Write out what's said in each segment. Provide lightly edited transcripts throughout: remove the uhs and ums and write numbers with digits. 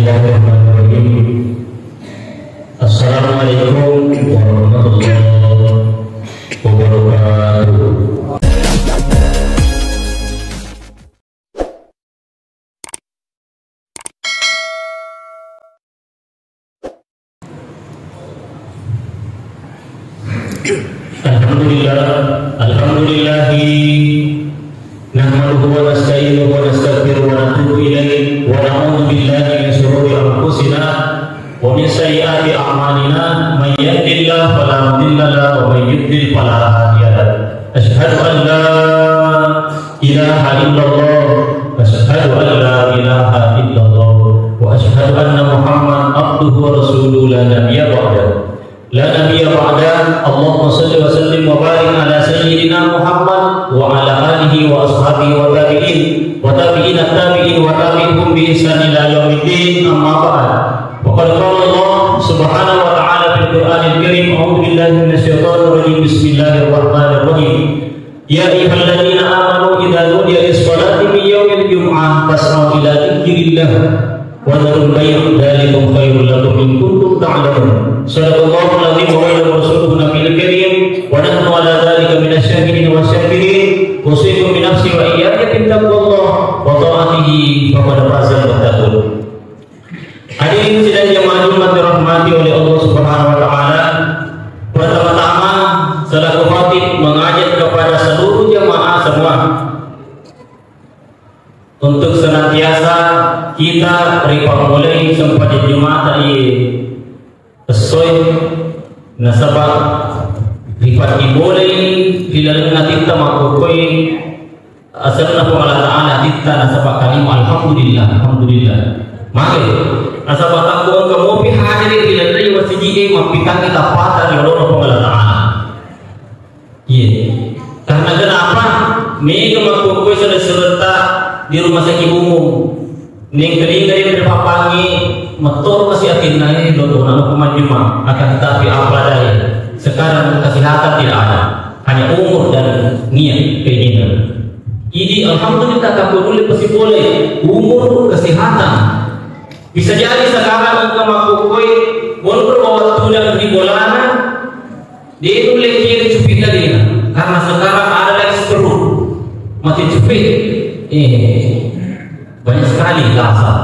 Bismillahirrahmanirrahim. Assalamualaikum warahmatullahi wabarakatuh. Alhamdulillahi nahmaduhu wa nasta'inuhu wa nastaghfiruhu wa natubu ilaihi wa na'udzu billahi min shururi anfusina wa min sayyiati a'malina may yahdihillahu fala mudilla lahu wa may yudlil fala hadiya lahu. Asyhadu an la ilaha illallah wa asyhadu an la ilaha illallah wa asyhadu anna Muhammadan abduhu wa rasuluhu la nabiyya ba'dahu. La nabiyya ba'da. Allahumma shalli wa sallim wa barik ala sayyidina Muhammad wa ala alihi wa ashabihi wa tabi'in wa tabi'in at-tabi'in wa tabi'ihum bi ihsan ila yaumiddin. Amma ba'd. Wa qala Allah subhanahu wa ta'ala fil Qur'anil Karim, a'udzu billahi minasy syaithanir rajim. Bismillahirrahmanirrahim. Ya ayyuhalladzina amanu idza nudiya lis-shalati min yaumil jum'ah fas'au ila dzikrillah wa dharul bay' dzalikum khairul lakum in kuntum ta'lamun. Sadaqallahul azim wa ballagha rasuluhu nabiyil karim wa nahnu ala dzalika minasyahidin wasyakirin. Usikum bi nafsi wa iyyakum bittaqwallah wa ta'atihi faqad fazal muttaqun. Hadirin sidang jemaah Jumat dirahmati oleh Allah Subhanahu wa taala. Pertama-tama selaku khatib mengajak kepada seluruh jemaah semua untuk senantiasa kita mulai sempat di Jumat tadi sesuai nasabah rifat dimulai filalna kita makukui asalna Allah Ta'ala kita nasabah kalimah alhamdulillah maka nasabah takut kamu pihadiri filalna yang masjid mampitang kita patah di Allah Ta'ala. Karena kenapa mega makukui serta di rumah sakit umum ning keling dari berpapangi motor masih akhirnya ini dokter nama kemajuan akan tetapi apa daya sekarang kesehatan tidak ada, hanya umur dan niat keinginan. Ini alhamdulillah tak boleh pasti boleh umur kesehatan bisa jadi sekarang engkau makukui walaupun waktu dan di bolana dia boleh kiri cupit tadi karena sekarang ada lagi seru mati cupit banyak sekali alasan.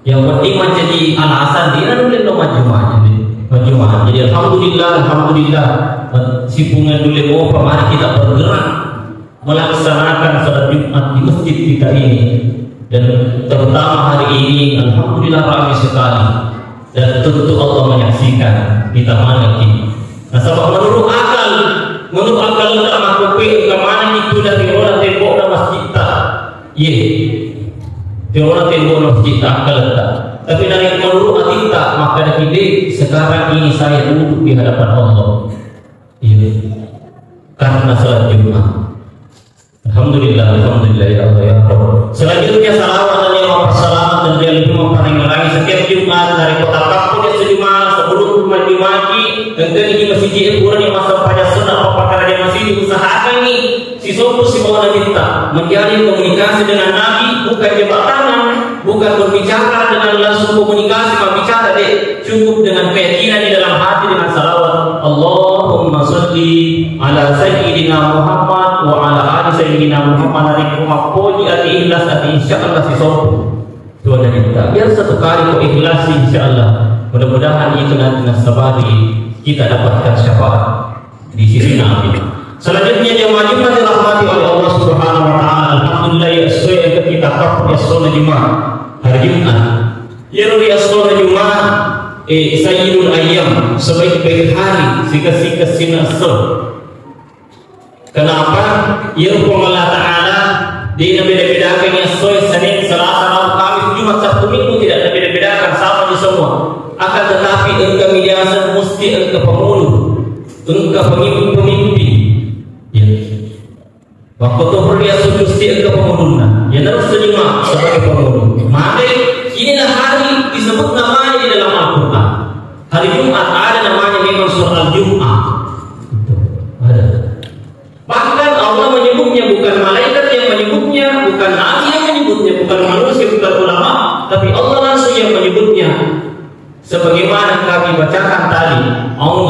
Yang penting menjadi alasan dia boleh majumah. Jadi alhamdulillah sipungan dulu mau mari kita bergerak melaksanakan salat Jumat di masjid kita ini dan terutama hari ini alhamdulillah ramai sekali dan tentu Allah menyaksikan kita mana ini. Nah, sebab menurut akal tak makupin kemana itu dari orang tembok dan masjid tak. Orang tembok masjid tak letak. Tapi dari menurut hati tak, maka dari sekarang ini saya duduk di hadapan Allah. Karena salat Jumat. Alhamdulillah ya Allah ya Rabb. Selanjutnya salawat dan yang selamat dan dia lebih memperingati setiap Jumat dari kota kampung yang sejumat sebelum dimaki dan ini masjid kurang yang masa pada sunnah apakah dia masih diusahakan nih si sopo si bawa kita menjalin komunikasi dengan Nabi bukan jabatan, bukan berbicara dengan langsung komunikasi berbicara deh cukup dengan keyakinan di dalam hati dengan salawat Allahumma sholli ala sayyidina Muhammad wa ala ali sayyidina Muhammad dari kumapoli ati ikhlas ati insyaallah si sopo Tuhan kita biar satu kali kau ikhlas insyaallah mudah-mudahan itu nanti nasabari kita dapatkan syafaat di sisi Nabi. Selanjutnya jemaah Jumat dirahmati oleh Allah Subhanahu wa taala. Alhamdulillah ya sesuai yang kita tahu ya sholat Jumat hari Jumat. Ya ya sholat Jumat sayyidul ayyam sebaik-baik hari sikas-sikas sinasr. Kenapa? Ya Allah Ta'ala di beda-bedakan yang sesuai Senin, Selasa, Rabu, Kamis, Jumat, Sabtu, Minggu tidak beda-bedakan sama di semua. Akan tetapi engkau biasa mesti engkau pemuluh, engkau pemimpin. Waktu itu berliasa mesti engkau pemuluh. Ya harus terima sebagai pemuluh. Maka inilah hari disebut namanya di dalam Al-Quran. Hari Jumat ada namanya memang surah Al-Jum'ah. Ada. Bahkan Allah menyebutnya bukan malaikat yang menyebutnya, bukan nabi yang menyebutnya, bukan manusia, bukan ulama, tapi Allah langsung yang menyebutnya.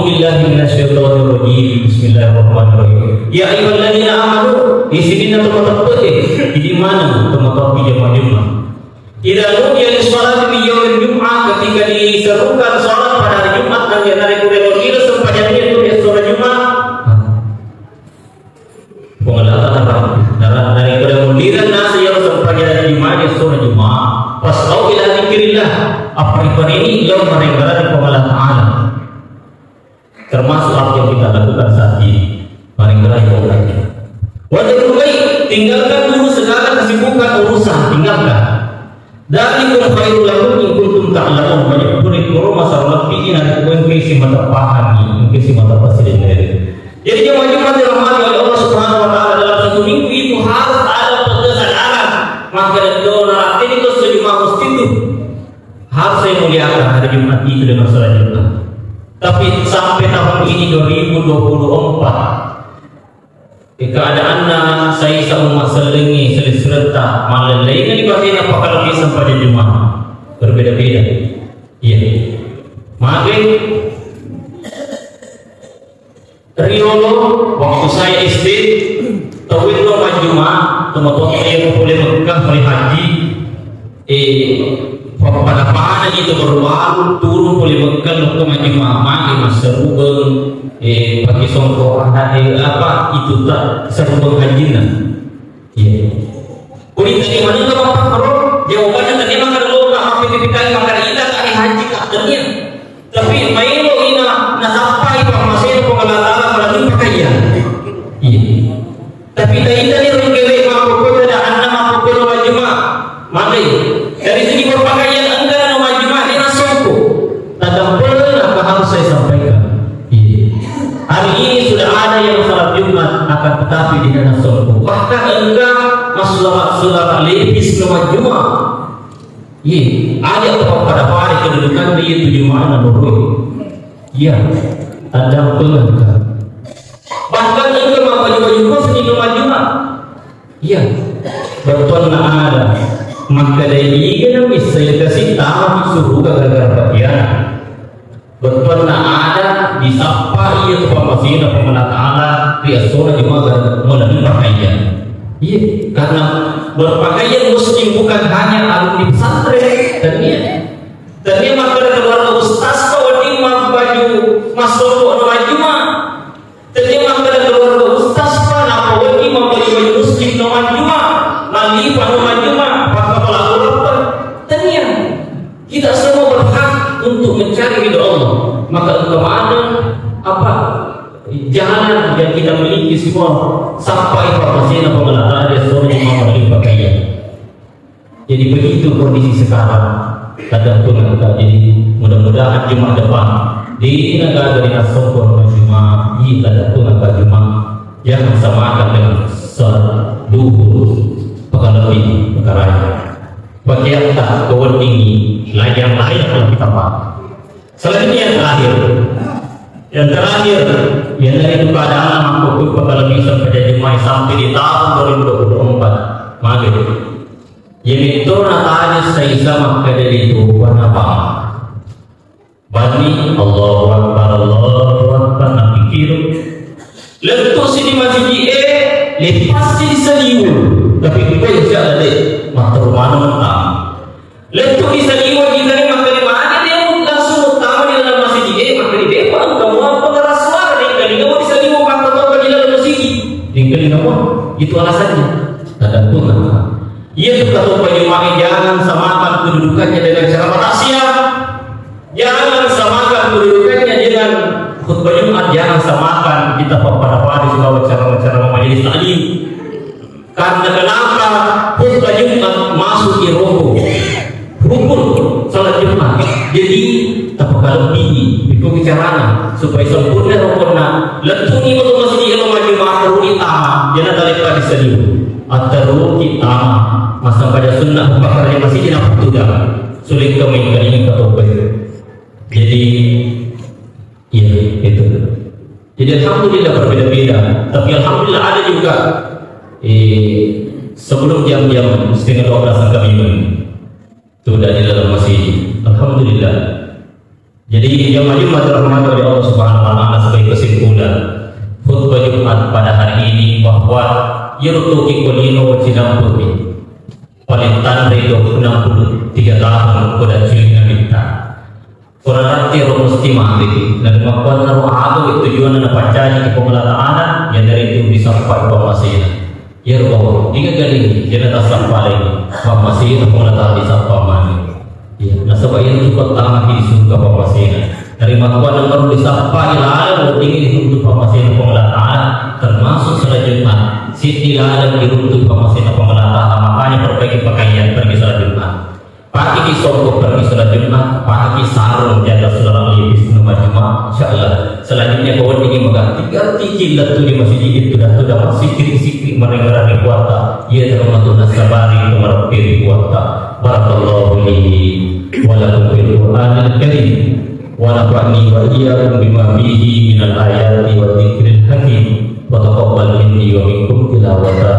billahi minasyaitonir rajim. Bismillahirrahmanirrahim. Ya ayyuhalladzina amanu, di sini tempat-tempat di mana tempat jemaah-jemaah. Idza nudiya lis-shalati fi yaumil jum'ah, ketika diserukan salat pada hari Jumat dan dari kuliah sepanjangnya itu di sholat Jumat. Pengelatan dari kemudian nasi yang sepanjang Jumat di sholat Jumat. Pas kau ila dzikrillah, apa ini yang mereka di pengelat Ta'ala. Termasuk apa yang kita lakukan saat ini. Mari kita lakukan. Wajib tinggalkan dulu segala kesibukan urusan, tinggalkan. Dalikum khairul lakum in kuntum ta'lamun. Banyak kurikulum masalah ini nanti mungkin si mata pahami, mungkin si mata pasilin dari. Jadi jemaah Jumat dirahmati oleh Allah Subhanahu wa taala, dalam satu minggu itu harus ada kesadaran. Maka doa ini itu sejumlah mesti itu harus saya muliakan hari Jumat itu dengan sholat Jumat. Tapi sampai tahun ini 2024 keadaannya saya sama selengi serentak malah lainnya dibatin apa kalau bisa pada Jumat berbeda-beda. Iya. Maka Riolo waktu saya SD tawin lo Jumat teman-teman yang boleh Mekah boleh haji pada pahala itu berwaru turun boleh Mekah waktu maju mama masa rubeng pakai songkok apa itu tak serubeng hajinya. Iya. Kulit tadi mana nggak apa kalau jawabannya tadi mah kalau nggak apa dipikai maka tidak kali haji katanya. Tapi main lo ina nasapai masih pengenalan apalagi pakaian. Iya. Tapi tidak ini orang kere mampu ada anak mampu wajibah. Maka dari segi berpakaian anggaran wajibah ini nasibku. Tadam pernah apa harus saya sampaikan. Hari ini sudah ada yang salat Jumat akan tetapi dengan nasibku. Bahkan enggak masalah lepis nama Jumat. Iya, ada pada hari kedudukan dia 7 mana berbuat. Iya, ada pelengkap. Bahkan enggak baju-baju khusus di rumah Jumat. Iya, betul ada. Maka dari ini bisa kasih tahu suruh gara-gara bagian. Betul ada disapa ia kepada pemerintah Ta'ala dia sholat Jumat melalui pakaian. Iya, karena berpakaian muslim bukan hanya alumni pesantren dan dia maka keluarga ustaz kau dimang baju masuk ke Jumat. Dan dia maka keluarga ustaz kan apa wajib membeli baju muslim nomor Jumat, mandi nomor Jumat, pakai pelakon. Dan kita semua berhak untuk mencari ridho Allah. Maka kemana apa jalan yang kita miliki semua sampai informasi dan pengenalan dia suruh melalui pakaian. Jadi begitu kondisi sekarang. Kadang pun kita jadi mudah-mudahan Jumat depan di negara dari Nasrul Jumat di kadang pun Jumat yang samakan dengan sholat duhur perkara lebih perkara bagian tak kawan tinggi layan kalau kita pakai. Selanjutnya yang terakhir yang dari itu keadaan mampu bakal bisa menjadi Jumat sampai di tahun 2024 maka yang itu natanya saya sama dari itu warna apa bani Allahu Akbar nak pikir lepas ini masih lepas ini seliwur tapi kita tidak ada mata rumah mentang lepas ini seliwur kita ni maka di mana dia langsung utama di dalam masjid maka di depan kamu pengeras suara di kamu bisa seliwur maka tahu di dalam masjid di kamu itu alasannya ada pun ia juga supaya Jumat jangan samakan kedudukannya dengan cara rahasia, jangan samakan kedudukannya dengan khutbah Jumat, jangan samakan kita pada hari suka cara majelis taklim. Karena kenapa khutbah Jumat masuk di rukun salat Jumat, jadi tapakal tinggi itu bicaranya supaya sempurna rukunnya. Letuni untuk masjid yang Jumat rukun utama, jangan daripada disediu atau kita masa pada sunnah bakar yang masih tidak tidak sulit kami ini ketobat. Jadi ya itu. Jadi alhamdulillah berbeda-beda. Tapi alhamdulillah ada juga sebelum jam-jam setengah 12 kami sudah di dalam masjid. Alhamdulillah. Jadi Jumat dirahmati oleh Allah Subhanahu wa taala, sebagai kesimpulan khutbah Jumat pada hari ini bahwa yurtuki kulino wajinampuri palintan itu 63 tahun kuda ciliknya minta kurang arti rumus timah dan kemampuan naruh adu tujuan dan pacanya ke pemelataan yang dari itu bisa sampai pemasina ya Allah tiga kali jadi tak sampai lagi pemasina pemelataan di sampai mana ya nasabah itu cukup tamat di surga pemasina dari maklumat yang baru disapa ilalah tinggi untuk pemasina pemelataan termasuk selanjutnya Siti ilalah untuk pemasina pemelataan makanya perbaiki pakaian pergi salat Jumat pakai kisongkok pergi salat Jumat pakai sarung jaga saudara libis nomor Jumat insyaallah selanjutnya kau ingin mengganti jilat tu di masjid itu dah masih sikit mereka di kuota ia termasuk nasabari itu merepiri kuota barakallahu li wa lakum fil Qur'anil karim wa nafa'ni wa iyyakum bima fihi minal ayati wa dzikril hakim wa taqabbal minni wa minkum tilawata